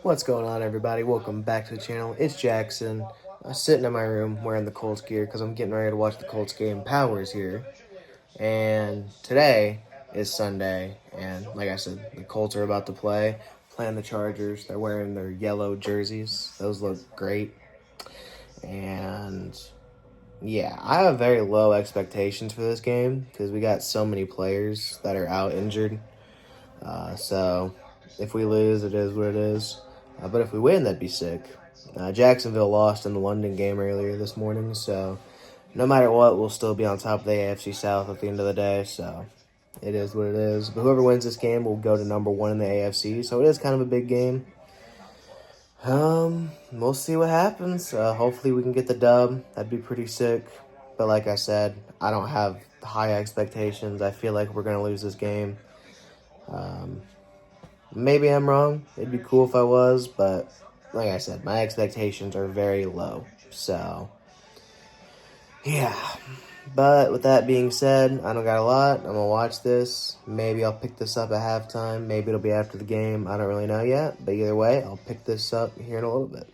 What's going on, everybody? Welcome back to the channel. It's Jackson. I'm sitting in my room wearing the Colts gear because I'm getting ready to watch the Colts game. Power's here. And today is Sunday. And like I said, the Colts are about to playing the Chargers. They're wearing their yellow jerseys. Those look great. And yeah, I have very low expectations for this game because we got so many players that are out injured. So if we lose, it is what it is. But if we win, that'd be sick. Jacksonville lost in the London game earlier this morning, so no matter what, we'll still be on top of the AFC South at the end of the day. So it is what it is. But whoever wins this game will go to number one in the AFC. So it is kind of a big game. We'll see what happens. Hopefully we can get the dub. That'd be pretty sick. But like I said, I don't have high expectations. I feel like we're gonna lose this game. Maybe I'm wrong. It'd be cool if I was, but like I said, my expectations are very low. So, yeah. But with that being said, I don't got a lot. I'm going to watch this. Maybe I'll pick this up at halftime. Maybe it'll be after the game. I don't really know yet. But either way, I'll pick this up here in a little bit.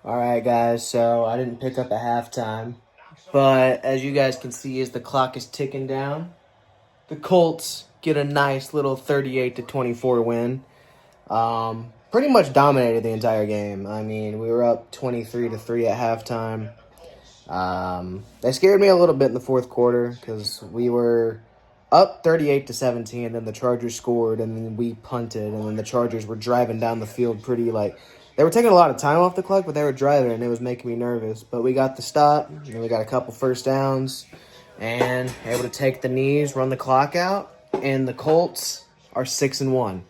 All right, guys. So I didn't pick up at halftime. But as you guys can see, as the clock is ticking down, the Colts get a nice little 38-24 win. Pretty much dominated the entire game. I mean, we were up 23-3 at halftime. They scared me a little bit in the fourth quarter because we were up 38-17, and then the Chargers scored, and then we punted, and then the Chargers were driving down the field they were taking a lot of time off the clock, but they were driving, and it was making me nervous. But we got the stop, and we got a couple first downs, and able to take the knees, run the clock out, and the Colts are 6-1.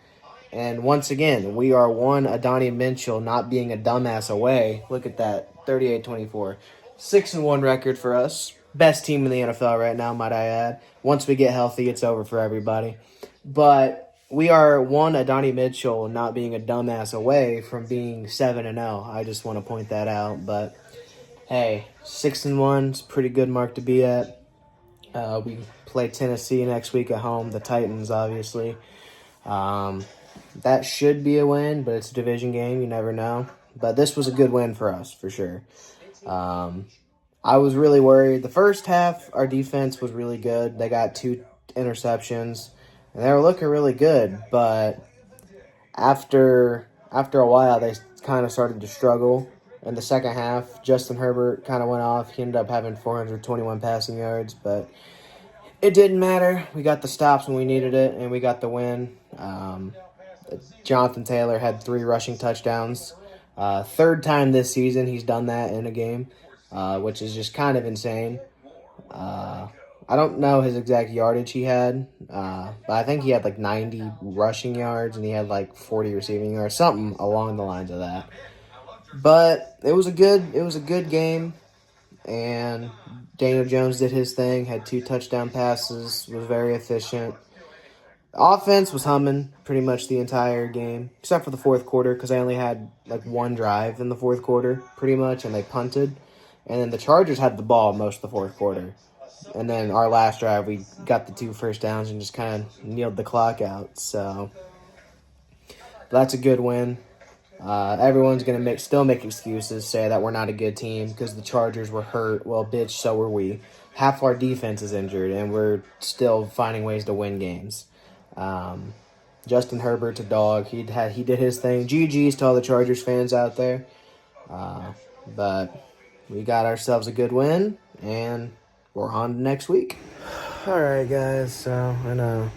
And once again, we are one Adonai Mitchell not being a dumbass away. Look at that, 38-24. 6-1 record for us. Best team in the NFL right now, might I add. Once we get healthy, it's over for everybody. But we are one Adonai Mitchell not being a dumbass away from being 7-0. I just want to point that out. But hey, 6-1 is a pretty good mark to be at. We play Tennessee next week at home. The Titans, obviously. That should be a win, but it's a division game. You never know. But this was a good win for us, for sure. I was really worried. The first half, our defense was really good. They got 2 interceptions, and they were looking really good. But after a while, they kind of started to struggle. In the second half, Justin Herbert kind of went off. He ended up having 421 passing yards, but it didn't matter. We got the stops when we needed it, and we got the win. Jonathan Taylor had 3 rushing touchdowns. Third time this season he's done that in a game, which is just kind of insane. I don't know his exact yardage he had, but I think he had like 90 rushing yards and he had like 40 receiving yards, something along the lines of that. But it was a good game, and Daniel Jones did his thing, had 2 touchdown passes, was very efficient. Offense was humming pretty much the entire game, except for the fourth quarter, because I only had like 1 drive in the fourth quarter, pretty much, and they punted. And then the Chargers had the ball most of the fourth quarter. And then our last drive, we got the 2 first downs and just kind of kneeled the clock out. So that's a good win. Everyone's going to still make excuses, say that we're not a good team because the Chargers were hurt. Well, bitch, so were we. Half our defense is injured, and we're still finding ways to win games. Justin Herbert's a dog. He did his thing. GG's to all the Chargers fans out there. But we got ourselves a good win, and we're on to next week. All right, guys. So I know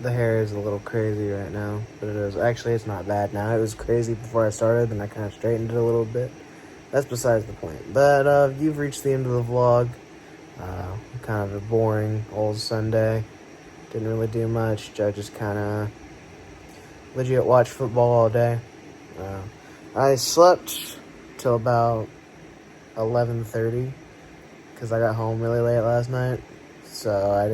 the hair is a little crazy right now, but it's not bad now. It was crazy before I started, and I kind of straightened it a little bit. That's besides the point. But you've reached the end of the vlog. Kind of a boring old Sunday. Didn't really do much. I just kind of legit watched football all day. I slept till about 11:30 because I got home really late last night. So I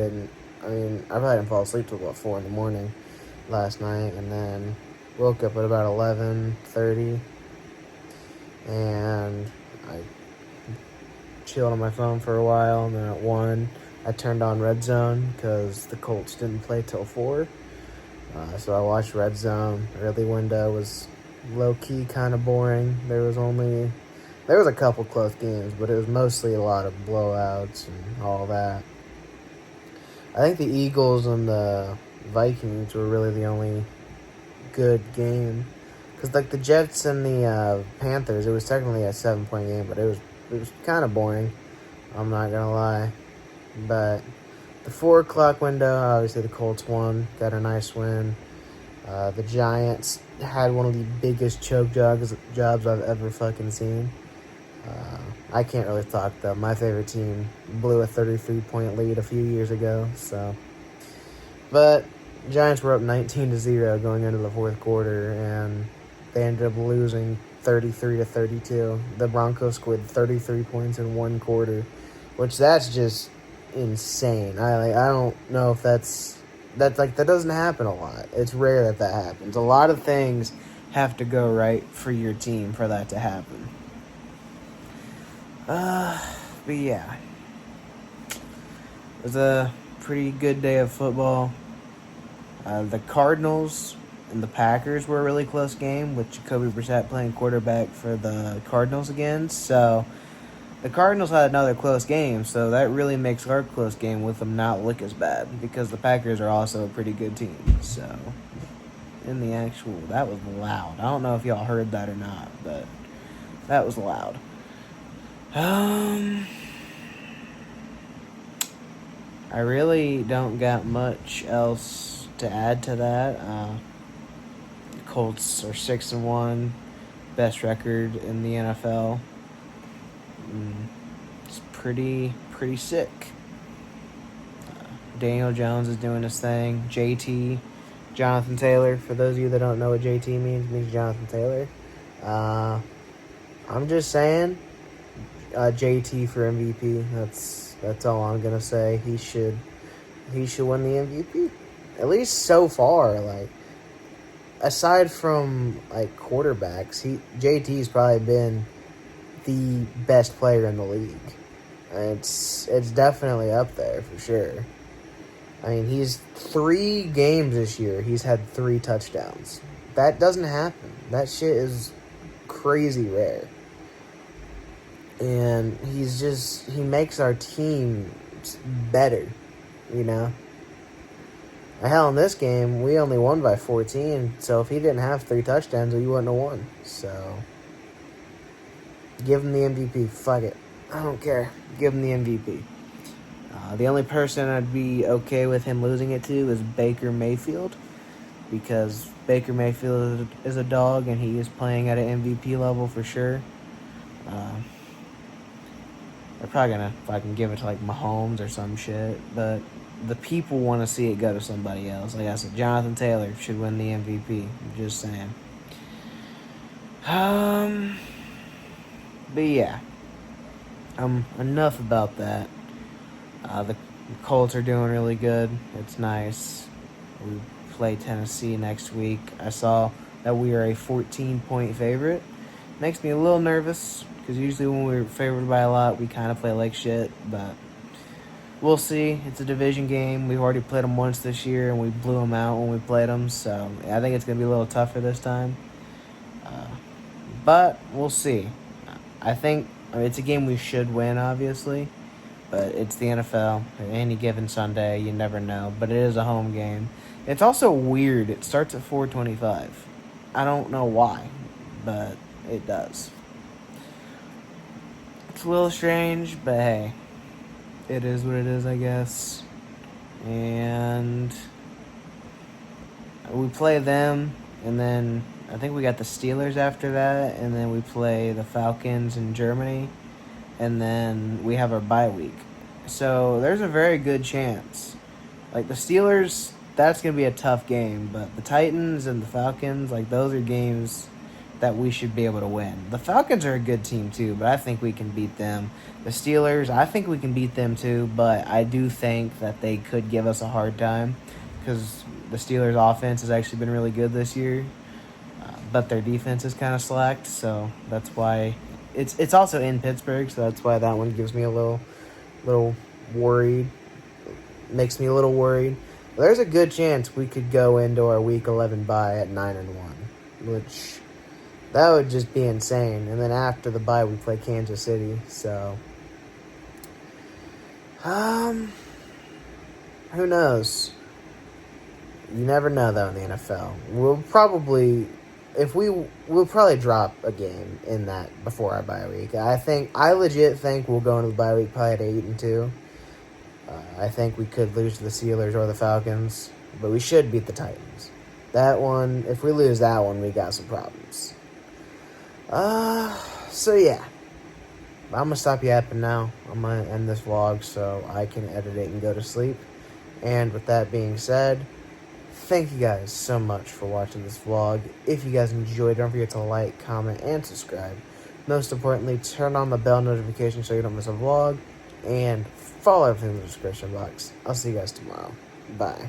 probably didn't fall asleep till about 4 in the morning last night, and then woke up at about 11:30, and I chilled on my phone for a while, and then at 1, I turned on Red Zone because the Colts didn't play till 4. So I watched Red Zone. Early window was low-key kind of boring. There was a couple close games, but it was mostly a lot of blowouts and all that. I think the Eagles and the Vikings were really the only good game. Because, like, the Jets and the Panthers, it was technically a 7-point game, but it was kind of boring. I'm not going to lie. But the 4 o'clock window, obviously the Colts won, got a nice win. The Giants had one of the biggest choke jobs I've ever fucking seen. I can't really talk, though. My favorite team blew a 33-point lead a few years ago, so. But Giants were up 19-0 going into the fourth quarter, and they ended up losing 33-32. The Broncos scored 33 points in one quarter, which that's just insane. I don't know if that doesn't happen a lot. It's rare that happens. A lot of things have to go right for your team for that to happen. But yeah, it was a pretty good day of football. The Cardinals and the Packers were a really close game, with Jacoby Brissett playing quarterback for the Cardinals again. So the Cardinals had another close game, so that really makes our close game with them not look as bad, because the Packers are also a pretty good team. So that was loud. I don't know if y'all heard that or not, but that was loud. I really don't got much else to add to that. The Colts are 6-1, best record in the NFL. It's pretty sick. Daniel Jones is doing his thing. JT, Jonathan Taylor. For those of you that don't know what JT means, it means Jonathan Taylor. I'm just saying. JT for MVP. That's all I'm gonna say. He should win the MVP. At least so far. Like, aside from like quarterbacks, JT's probably been the best player in the league. It's definitely up there for sure. I mean, he's 3 games this year. He's had 3 touchdowns. That doesn't happen. That shit is crazy rare. And he makes our team better, you know? Hell, in this game, we only won by 14, so if he didn't have 3 touchdowns, we wouldn't have won. So, give him the MVP. Fuck it. I don't care. Give him the MVP. The only person I'd be okay with him losing it to is Baker Mayfield, because Baker Mayfield is a dog, and he is playing at an MVP level for sure. They're probably going to fucking give it to, like, Mahomes or some shit. But the people want to see it go to somebody else. Like I said, Jonathan Taylor should win the MVP. I'm just saying. But yeah. Enough about that. The Colts are doing really good. It's nice. We play Tennessee next week. I saw that we are a 14-point favorite. Makes me a little nervous, because usually when we're favored by a lot, we kind of play like shit, but we'll see. It's a division game. We've already played them once this year, and we blew them out when we played them, so I think it's going to be a little tougher this time. But we'll see. I mean, it's a game we should win, obviously, but it's the NFL. Any given Sunday, you never know, but it is a home game. It's also weird. It starts at 4:25. I don't know why, but it does. It's a little strange, but hey, it is what it is, I guess. And we play them, and then I think we got the Steelers after that, and then we play the Falcons in Germany, and then we have our bye week. So there's a very good chance. Like, the Steelers, that's going to be a tough game, but the Titans and the Falcons, like, those are games that we should be able to win. The Falcons are a good team too, but I think we can beat them. The Steelers, I think we can beat them too, but I do think that they could give us a hard time, because the Steelers' offense has actually been really good this year, but their defense is kind of slacked, so that's why it's also in Pittsburgh, so that's why that one gives me a little worried. Makes me a little worried. There's a good chance we could go into our Week 11 bye at 9-1, which That would just be insane. And then after the bye, we play Kansas City. So, who knows? You never know, though, in the NFL. We'll probably drop a game in that before our bye week. I legit think we'll go into the bye week probably at 8-2. I think we could lose to the Steelers or the Falcons, but we should beat the Titans. That one, if we lose that one, we got some problems. So yeah. I'm going to stop yapping now. I'm going to end this vlog so I can edit it and go to sleep. And with that being said, thank you guys so much for watching this vlog. If you guys enjoyed, don't forget to like, comment, and subscribe. Most importantly, turn on the bell notification so you don't miss a vlog. And follow everything in the description box. I'll see you guys tomorrow. Bye.